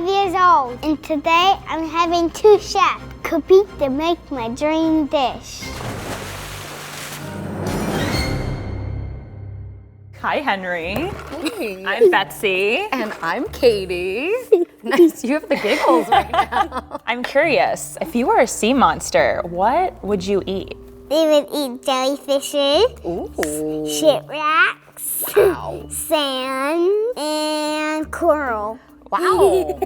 5 years old, and today I'm having 2 chefs compete to make my dream dish. Hi, Henry. Hey. I'm Betsy. And I'm Katie. Nice, you have the giggles right now. I'm curious, if you were a sea monster, what would you eat? They would eat jellyfishes, Ooh. shipwrecks, Wow. sand, and coral. Wow.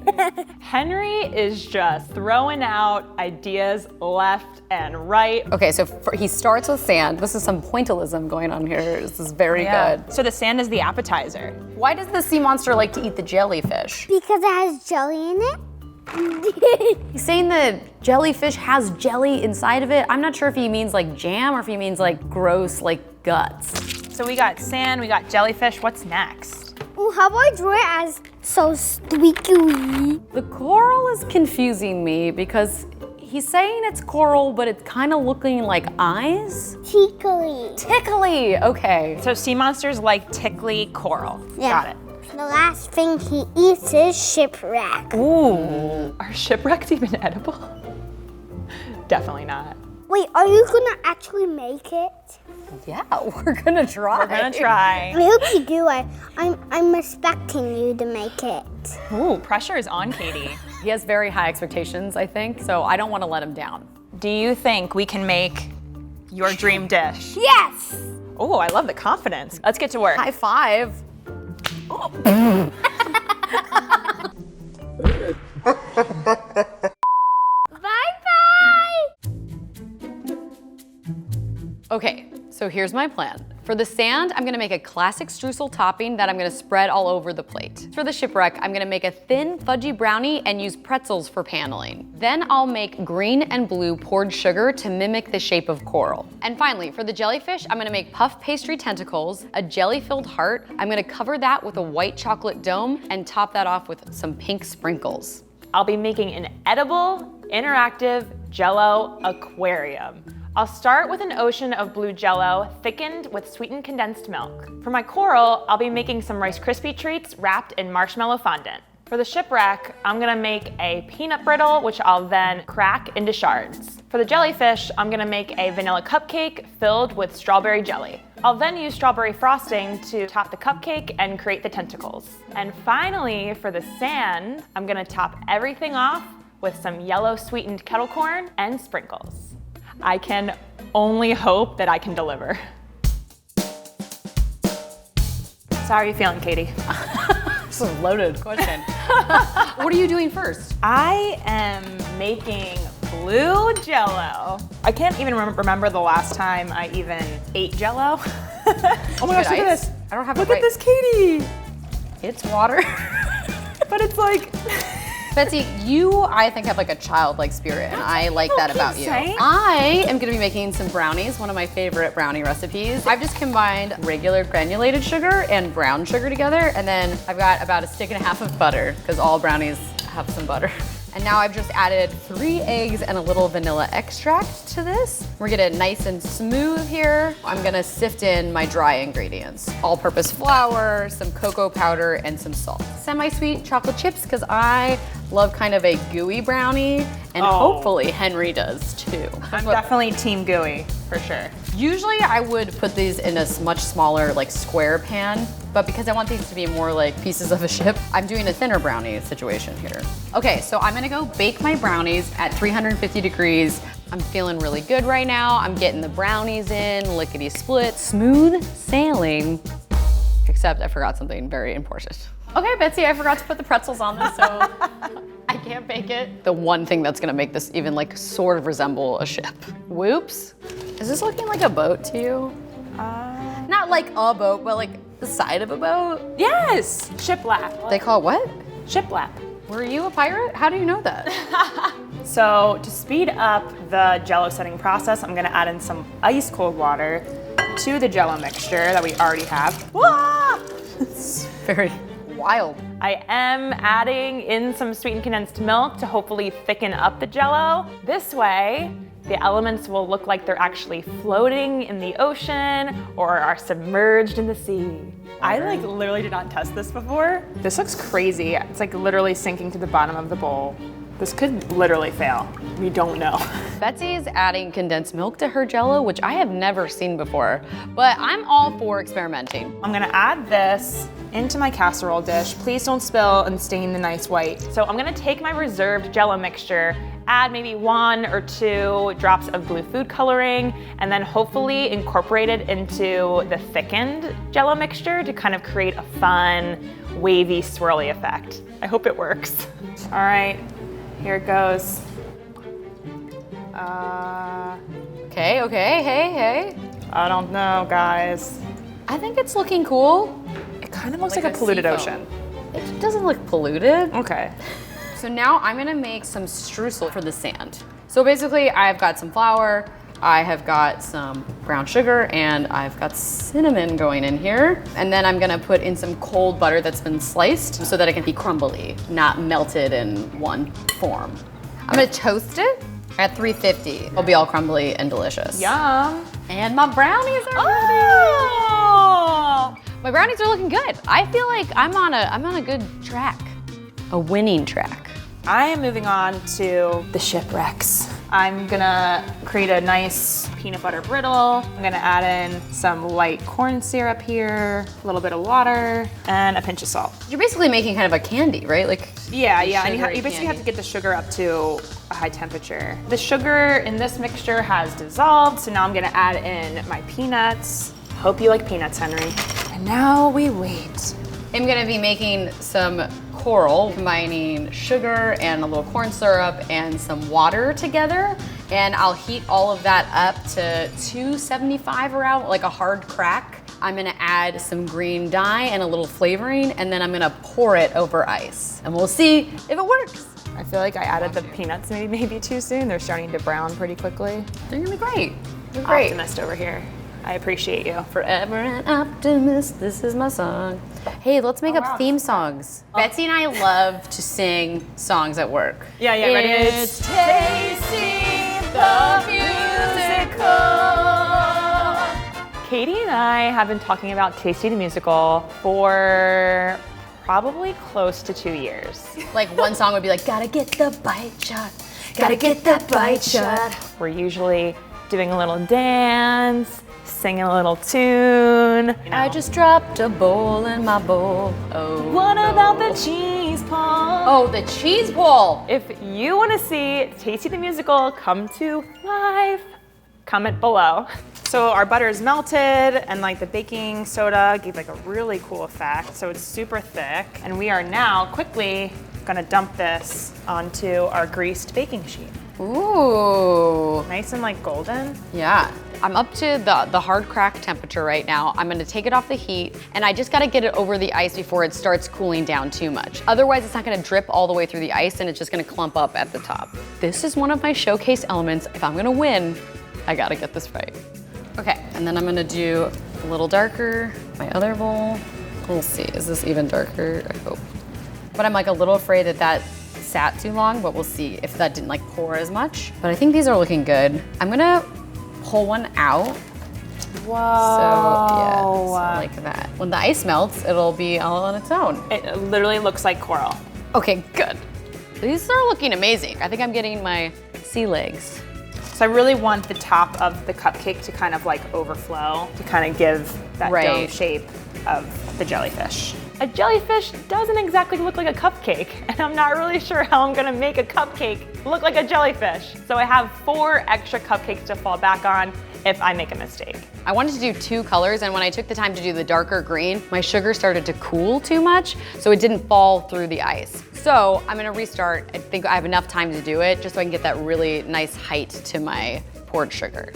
Henry is just throwing out ideas left and right. Okay, so he starts with sand. This is some pointillism going on here. This is very good. So the sand is the appetizer. Why does the sea monster like to eat the jellyfish? Because it has jelly in it. He's saying that jellyfish has jelly inside of it. I'm not sure if he means like jam or if he means like gross like guts. So we got sand, we got jellyfish. What's next? Oh, how about I draw it as so squeaky? The coral is confusing me because he's saying it's coral, but it's kind of looking like eyes. Tickly. Tickly, okay. So sea monsters like tickly coral. Yeah. Got it. The last thing he eats is shipwreck. Ooh, are shipwrecks even edible? Definitely not. Wait, are you gonna actually make it? Yeah, we're gonna try. We're gonna try. I hope you do. I'm expecting you to make it. Ooh, pressure is on Katie. He has very high expectations, I think, so I don't want to let him down. Do you think we can make your dream dish? Yes! Oh, I love the confidence. Let's get to work. High five. Bye-bye! Okay, so here's my plan. For the sand, I'm gonna make a classic streusel topping that I'm gonna spread all over the plate. For the shipwreck, I'm gonna make a thin, fudgy brownie and use pretzels for paneling. Then I'll make green and blue poured sugar to mimic the shape of coral. And finally, for the jellyfish, I'm gonna make puff pastry tentacles, a jelly-filled heart. I'm gonna cover that with a white chocolate dome and top that off with some pink sprinkles. I'll be making an edible, interactive jello aquarium. I'll start with an ocean of blue jello thickened with sweetened condensed milk. For my coral, I'll be making some Rice Krispie treats wrapped in marshmallow fondant. For the shipwreck, I'm gonna make a peanut brittle, which I'll then crack into shards. For the jellyfish, I'm gonna make a vanilla cupcake filled with strawberry jelly. I'll then use strawberry frosting to top the cupcake and create the tentacles. And finally, for the sand, I'm gonna top everything off with some yellow sweetened kettle corn and sprinkles. I can only hope that I can deliver. So how are you feeling, Katie? This is a loaded question. What are you doing first? I am making blue jello. I can't even remember the last time I even ate jello. Oh my gosh, look at this. I don't have Look it at right. this, Katie. It's water. But it's like, Betsy, you, I think, have like a childlike spirit, and I like that about you. saying. I am gonna be making some brownies, one of my favorite brownie recipes. I've just combined regular granulated sugar and brown sugar together, and then I've got about a stick and a half of butter, because all brownies have some butter. And now I've just added 3 eggs and a little vanilla extract to this. We're gonna get it nice and smooth here. I'm gonna sift in my dry ingredients. All-purpose flour, some cocoa powder, and some salt. Semi-sweet chocolate chips, because I love kind of a gooey brownie, and hopefully Henry does too. I'm definitely team gooey, for sure. Usually I would put these in a much smaller like square pan, but because I want these to be more like pieces of a ship, I'm doing a thinner brownie situation here. Okay, so I'm gonna go bake my brownies at 350 degrees. I'm feeling really good right now. I'm getting the brownies in, lickety split, smooth sailing. Except I forgot something very important. Okay, Betsy, I forgot to put the pretzels on this, so I can't bake it. The one thing that's gonna make this even like sort of resemble a ship. Whoops. Is this looking like a boat to you? Not like a boat, but like the side of a boat? Yes, shiplap. They call it what? Shiplap. Were you a pirate? How do you know that? So to speed up the jello setting process, I'm gonna add in some ice cold water to the jello mixture that we already have. Wah! It's very wild. I am adding in some sweetened condensed milk to hopefully thicken up the jello. This way, the elements will look like they're actually floating in the ocean or are submerged in the sea. I like literally did not test this before. This looks crazy. It's like literally sinking to the bottom of the bowl. This could literally fail. We don't know. Betsy's adding condensed milk to her jello, which I have never seen before, but I'm all for experimenting. I'm gonna add this into my casserole dish. Please don't spill and stain the nice white. So I'm gonna take my reserved jello mixture, add maybe 1 or 2 drops of blue food coloring, and then hopefully incorporate it into the thickened jello mixture to kind of create a fun, wavy, swirly effect. I hope it works. All right, here it goes. Okay, hey. I don't know, guys. I think it's looking cool. It kind of looks like a polluted ocean. It doesn't look polluted. Okay. So now I'm gonna make some streusel for the sand. So basically I've got some flour, I have got some brown sugar, and I've got cinnamon going in here. And then I'm gonna put in some cold butter that's been sliced so that it can be crumbly, not melted in one form. I'm gonna toast it at 350. It'll be all crumbly and delicious. Yum. And my brownies are ready. Oh! My brownies are looking good. I feel like I'm on a good track, a winning track. I am moving on to the shipwrecks. I'm gonna create a nice peanut butter brittle. I'm gonna add in some light corn syrup here, a little bit of water, and a pinch of salt. You're basically making kind of a candy, right? Like Yeah, and sugary you basically have candy. to get the sugar up to a high temperature. The sugar in this mixture has dissolved, so now I'm gonna add in my peanuts. Hope you like peanuts, Henry. And now we wait. I'm gonna be making some coral, combining sugar and a little corn syrup and some water together. And I'll heat all of that up to 275 around, like a hard crack. I'm gonna add some green dye and a little flavoring, and then I'm gonna pour it over ice. And we'll see if it works. I feel like I added the peanuts maybe too soon. They're starting to brown pretty quickly. They're gonna be great. They're great. Optimist over here. I appreciate you. Forever an optimist, this is my song. Hey, let's make up theme songs. Betsy and I love to sing songs at work. Yeah, ready? It's tasting the musical. Katie and I have been talking about Tasty the Musical for probably close to 2 years. Like one song would be like, gotta get the bite shot, gotta get that bite shot. We're usually doing a little dance, singing a little tune. I just dropped a bowl in my bowl. Oh, What no. about the cheese ball? Oh, the cheese ball. If you want to see Tasty the Musical come to life, comment below. So our butter is melted, and like the baking soda gave like a really cool effect. So it's super thick, and we are now quickly gonna dump this onto our greased baking sheet. Ooh. Nice and like golden. Yeah, I'm up to the hard crack temperature right now. I'm gonna take it off the heat, and I just gotta get it over the ice before it starts cooling down too much. Otherwise, it's not gonna drip all the way through the ice, and it's just gonna clump up at the top. This is one of my showcase elements. If I'm gonna win, I gotta get this right. Okay, and then I'm gonna do a little darker, my other bowl. We'll see, is this even darker? I hope. But I'm like a little afraid that that sat too long, but we'll see if that didn't like pour as much. But I think these are looking good. I'm gonna pull one out. Whoa. So yeah, so like that. When the ice melts, it'll be all on its own. It literally looks like coral. Okay, good. These are looking amazing. I think I'm getting my sea legs. So I really want the top of the cupcake to kind of like overflow, to kind of give that dome Right. shape of the jellyfish. A jellyfish doesn't exactly look like a cupcake, and I'm not really sure how I'm gonna make a cupcake look like a jellyfish. So I have 4 extra cupcakes to fall back on if I make a mistake. I wanted to do 2 colors, and when I took the time to do the darker green, my sugar started to cool too much, so it didn't fall through the ice. So I'm gonna restart. I think I have enough time to do it, just so I can get that really nice height to my poured sugar.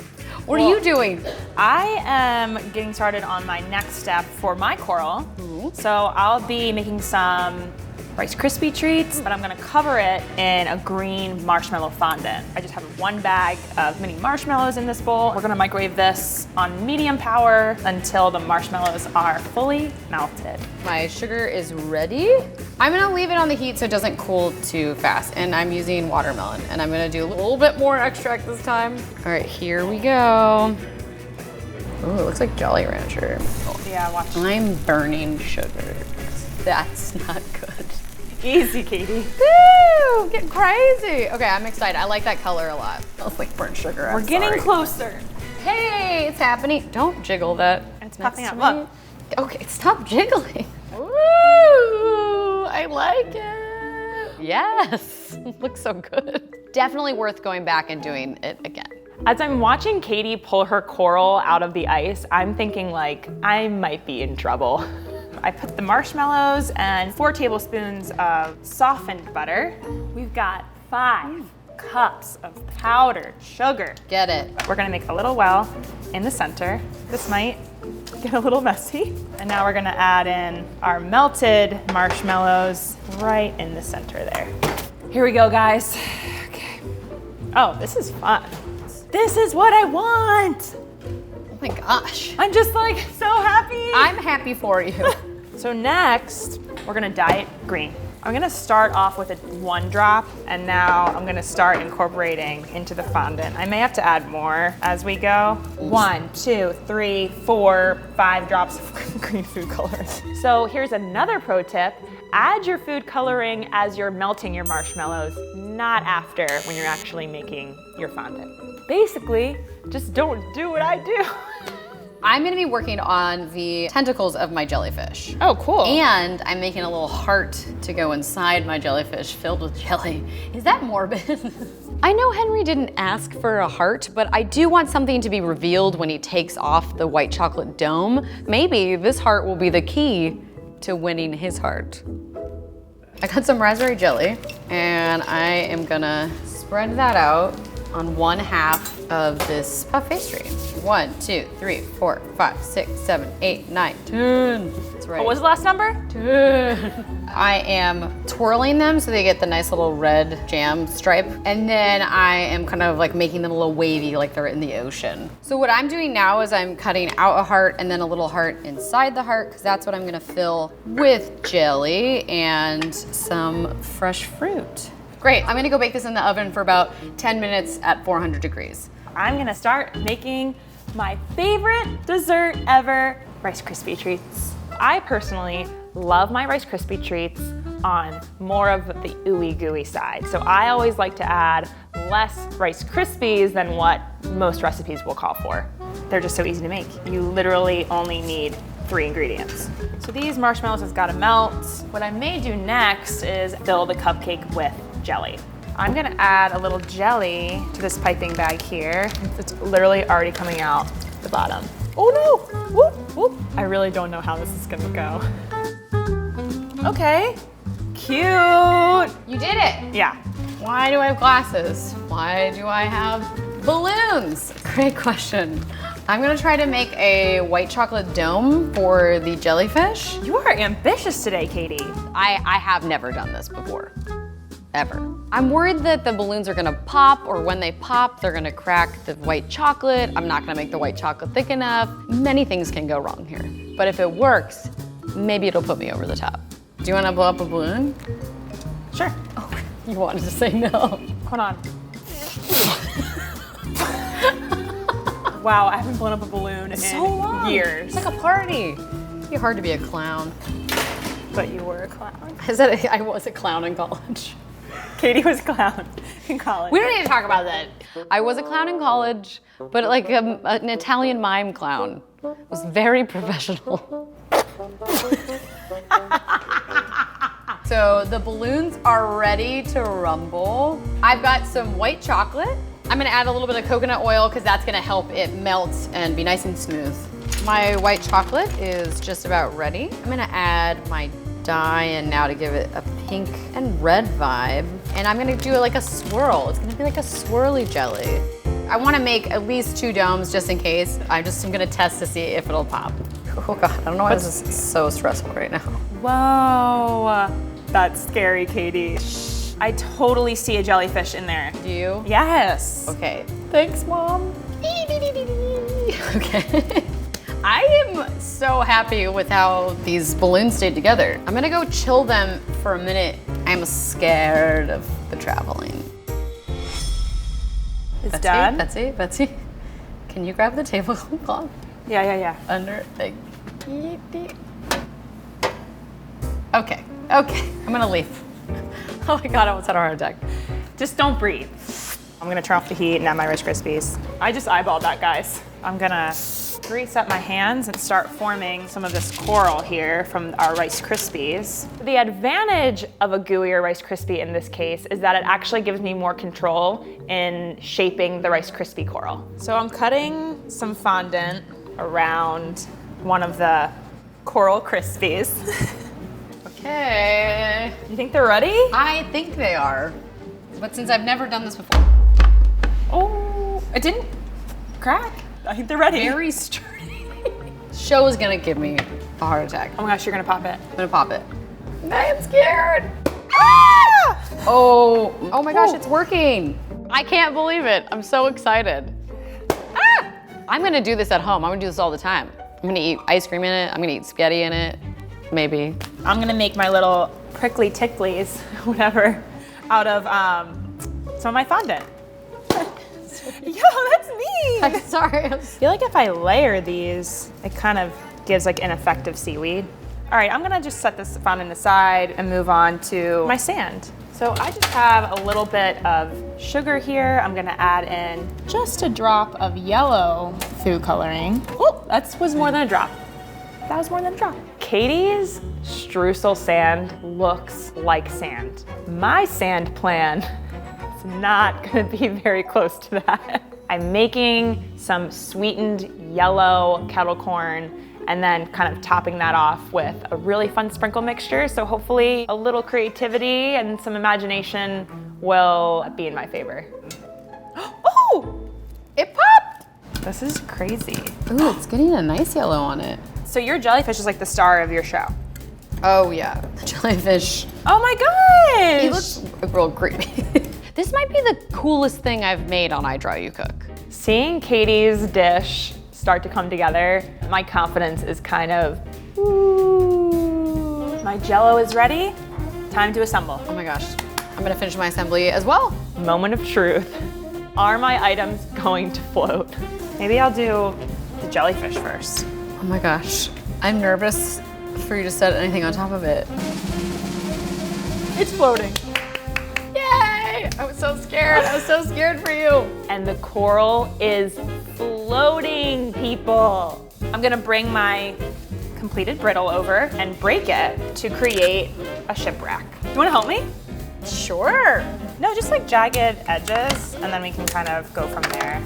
What are you doing? I am getting started on my next step for my coral. So I'll be making some Rice Krispie treats, but I'm gonna cover it in a green marshmallow fondant. I just have 1 bag of mini marshmallows in this bowl. We're gonna microwave this on medium power until the marshmallows are fully melted. My sugar is ready. I'm gonna leave it on the heat so it doesn't cool too fast. And I'm using watermelon, and I'm gonna do a little bit more extract this time. All right, here we go. Ooh, it looks like Jolly Rancher. Yeah, watch. I'm burning sugar. That's not good. Easy, Katie. Woo! Get crazy. Okay, I'm excited. I like that color a lot. Smells like burnt sugar. We're getting closer. Hey, it's happening. Don't jiggle that. It's puffing up. Look. Okay, stop jiggling. Woo! I like it. Yes, looks so good. Definitely worth going back and doing it again. As I'm watching Katie pull her coral out of the ice, I'm thinking like, I might be in trouble. I put the marshmallows and 4 tablespoons of softened butter. We've got 5 cups of powdered sugar. Get it. We're gonna make a little well in the center. This might get a little messy. And now we're gonna add in our melted marshmallows right in the center there. Here we go, guys. Okay. Oh, this is fun. This is what I want. Oh my gosh. I'm just like so happy. I'm happy for you. So next, we're gonna dye it green. I'm gonna start off with a 1 drop, and now I'm gonna start incorporating into the fondant. I may have to add more as we go. 1, 2, 3, 4, 5 drops of green food colors. So here's another pro tip. Add your food coloring as you're melting your marshmallows, not after when you're actually making your fondant. Basically, just don't do what I do. I'm gonna be working on the tentacles of my jellyfish. Oh, cool. And I'm making a little heart to go inside my jellyfish filled with jelly. Is that morbid? I know Henry didn't ask for a heart, but I do want something to be revealed when he takes off the white chocolate dome. Maybe this heart will be the key to winning his heart. I got some raspberry jelly, and I am gonna spread that out on 1/2 of this puff pastry. 1, 2, 3, 4, 5, 6, 7, 8, 9, 10. That's right. What was the last number? 10. I am twirling them so they get the nice little red jam stripe. And then I am kind of like making them a little wavy like they're in the ocean. So what I'm doing now is I'm cutting out a heart and then a little heart inside the heart, because that's what I'm gonna fill with jelly and some fresh fruit. Great, I'm gonna go bake this in the oven for about 10 minutes at 400 degrees. I'm gonna start making my favorite dessert ever, Rice Krispie treats. I personally love my Rice Krispie treats on more of the ooey gooey side. So I always like to add less Rice Krispies than what most recipes will call for. They're just so easy to make. You literally only need 3 ingredients. So these marshmallows has gotta melt. What I may do next is fill the cupcake with jelly. I'm gonna add a little jelly to this piping bag here. It's literally already coming out the bottom. Oh no, whoop, whoop. I really don't know how this is gonna go. Okay, cute. You did it. Yeah. Why do I have glasses? Why do I have balloons? Great question. I'm gonna try to make a white chocolate dome for the jellyfish. You are ambitious today, Katie. I have never done this before, ever. I'm worried that the balloons are gonna pop, or when they pop, they're gonna crack the white chocolate. I'm not gonna make the white chocolate thick enough. Many things can go wrong here. But if it works, maybe it'll put me over the top. Do you wanna blow up a balloon? Sure. Oh, you wanted to say no. Hold on. Wow, I haven't blown up a balloon in years. It's like a party. It'd be hard to be a clown. But you were a clown. I was a clown in college. Katie was a clown in college. We don't need to talk about that. I was a clown in college, but like an Italian mime clown. It was very professional. So the balloons are ready to rumble. I've got some white chocolate. I'm gonna add a little bit of coconut oil because that's gonna help it melt and be nice and smooth. My white chocolate is just about ready. I'm gonna add my dye in now to give it a pink and red vibe. And I'm gonna do it like a swirl. It's gonna be like a swirly jelly. I wanna make at least 2 domes just in case. I'm gonna test to see if it'll pop. Oh God, I don't know why this is so stressful right now. Whoa. That's scary, Katie. I totally see a jellyfish in there. Do you? Yes. Okay. Thanks, Mom. Okay. I am so happy with how these balloons stayed together. I'm gonna go chill them for a minute. I'm scared of the traveling. It's done? Betsy, can you grab the tablecloth? Yeah. Under, like, okay, I'm gonna leave. Oh my God, I almost had a heart attack. Just don't breathe. I'm gonna turn off the heat and add my Rice Krispies. I just eyeballed that, guys. I'm gonna grease up my hands and start forming some of this coral here from our Rice Krispies. The advantage of a gooier Rice Krispie in this case is that it actually gives me more control in shaping the Rice Krispie coral. So I'm cutting some fondant around one of the coral Krispies. Okay. You think they're ready? I think they are, but since I've never done this before. Oh, it didn't crack. I think they're ready. Very sturdy. Show is gonna give me a heart attack. Oh my gosh, you're gonna pop it. I'm gonna pop it. I'm scared. Ah! Oh my gosh, it's working. I can't believe it. I'm so excited. Ah! I'm gonna do this at home. I'm gonna do this all the time. I'm gonna eat ice cream in it. I'm gonna eat spaghetti in it, maybe. I'm gonna make my little prickly ticklies, whatever, out of some of my fondant. Yo, that's me! I'm sorry. I feel like if I layer these, it kind of gives like ineffective seaweed. All right, I'm gonna just set this fondant aside and move on to my sand. So I just have a little bit of sugar here. I'm gonna add in just a drop of yellow food coloring. Oh, that was more than a drop. That was more than a drop. Katie's streusel sand looks like sand. My sand plan is not gonna be very close to that. I'm making some sweetened yellow kettle corn and then kind of topping that off with a really fun sprinkle mixture. So hopefully a little creativity and some imagination will be in my favor. Oh, it popped! This is crazy. Ooh, it's getting a nice yellow on it. So your jellyfish is like the star of your show. Oh yeah, the jellyfish. Oh my gosh! He looks real creepy. This might be the coolest thing I've made on I Draw You Cook. Seeing Katie's dish start to come together, my confidence is kind of, ooh. My jello is ready. Time to assemble. Oh my gosh, I'm gonna finish my assembly as well. Moment of truth. Are my items going to float? Maybe I'll do the jellyfish first. Oh my gosh, I'm nervous for you to set anything on top of it. It's floating. Yay! I was so scared. I was so scared for you. And the coral is floating, people. I'm gonna bring my completed brittle over and break it to create a shipwreck. Do you wanna help me? Sure. No, just like jagged edges, and then we can kind of go from there.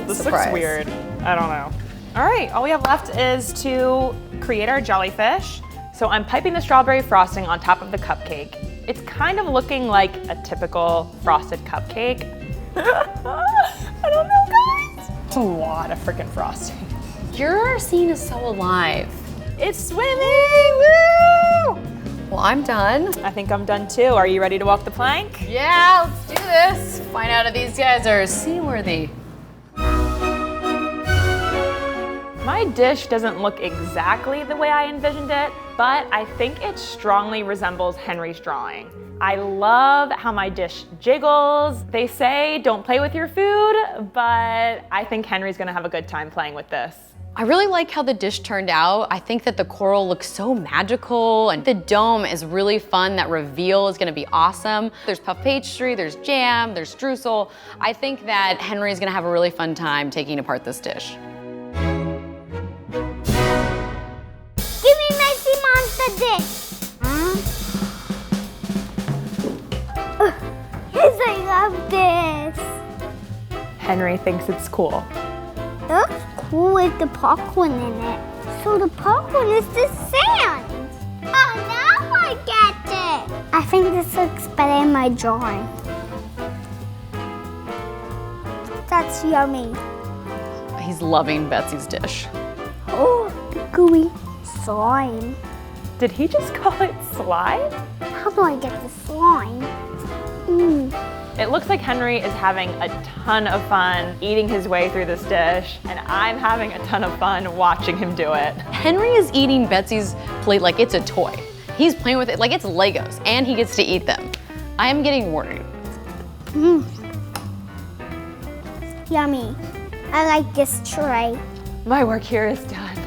This Surprise. looks weird. I don't know. All right, all we have left is to create our jellyfish. So I'm piping the strawberry frosting on top of the cupcake. It's kind of looking like a typical frosted cupcake. I don't know, guys. It's a lot of freaking frosting. Your scene is so alive. It's swimming, woo! Well, I'm done. I think I'm done too. Are you ready to walk the plank? Yeah, let's do this. Find out if these guys are seaworthy. My dish doesn't look exactly the way I envisioned it, but I think it strongly resembles Henry's drawing. I love how my dish jiggles. They say don't play with your food, but I think Henry's gonna have a good time playing with this. I really like how the dish turned out. I think that the coral looks so magical and the dome is really fun. That reveal is gonna be awesome. There's puff pastry, there's jam, there's streusel. I think that Henry's gonna have a really fun time taking apart this dish. Give me my sea monster dish. Yes, I love this. Henry thinks it's cool. Looks cool with the popcorn in it. So the popcorn is the sand. Oh, now I get it. I think this looks better in my drawing. That's yummy. He's loving Betsy's dish. Oh, the gooey slime. Did he just call it slime? How do I get the slime? It looks like Henry is having a ton of fun eating his way through this dish, and I'm having a ton of fun watching him do it. Henry is eating Betsy's plate like it's a toy. He's playing with it like it's Legos, and he gets to eat them. I am getting worried. Yummy. I like this tray. My work here is done.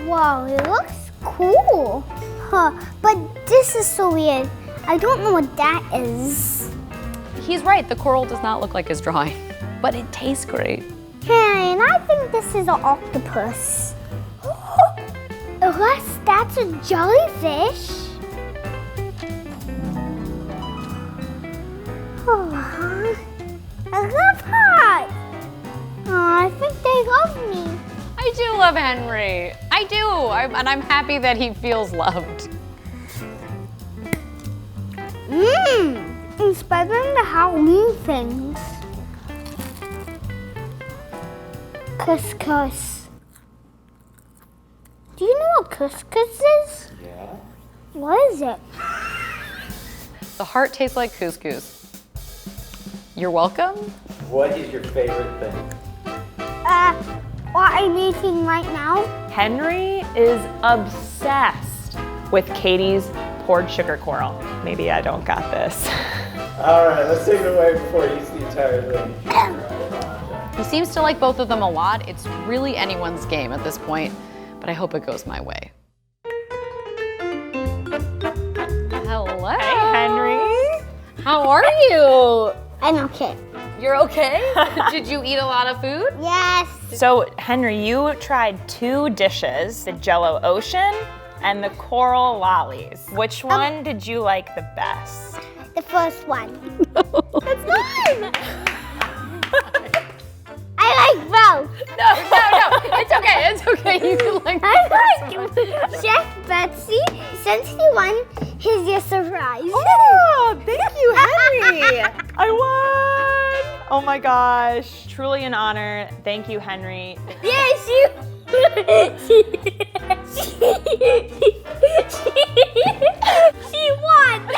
Wow, it looks cool. Huh, but this is so weird. I don't know what that is. He's right, the coral does not look like his drawing, but it tastes great. Hey, and I think this is an octopus. Unless that's a jellyfish. Oh, I love hearts. Oh, I think they love me. I do love Henry. I do, and I'm happy that he feels loved. It's better than the Halloween things. Couscous. Do you know what couscous is? Yeah. What is it? The heart tastes like couscous. You're welcome. What is your favorite thing? What I'm eating right now? Henry is obsessed with Katie's poured sugar coral. Maybe I don't got this. All right, let's take it away before he eats the entire thing. He seems to like both of them a lot. It's really anyone's game at this point, but I hope it goes my way. Hello. Hey, Henry. How are you? I'm okay. You're okay? Did you eat a lot of food? Yes. So, Henry, you tried 2 dishes, the Jello Ocean and the Coral Lollies. Which one did you like the best? The first one. It's mine! I like both. No, it's okay, it's okay. You can like I like Chef Betsy. Since he won, here's your surprise. Oh, thank you, Henry! I won! Oh my gosh, truly an honor. Thank you, Henry. Yes, you. She won.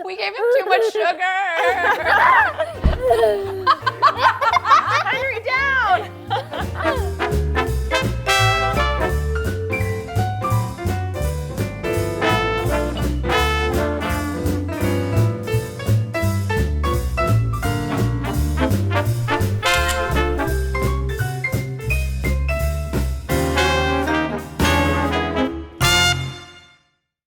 We gave him too much sugar.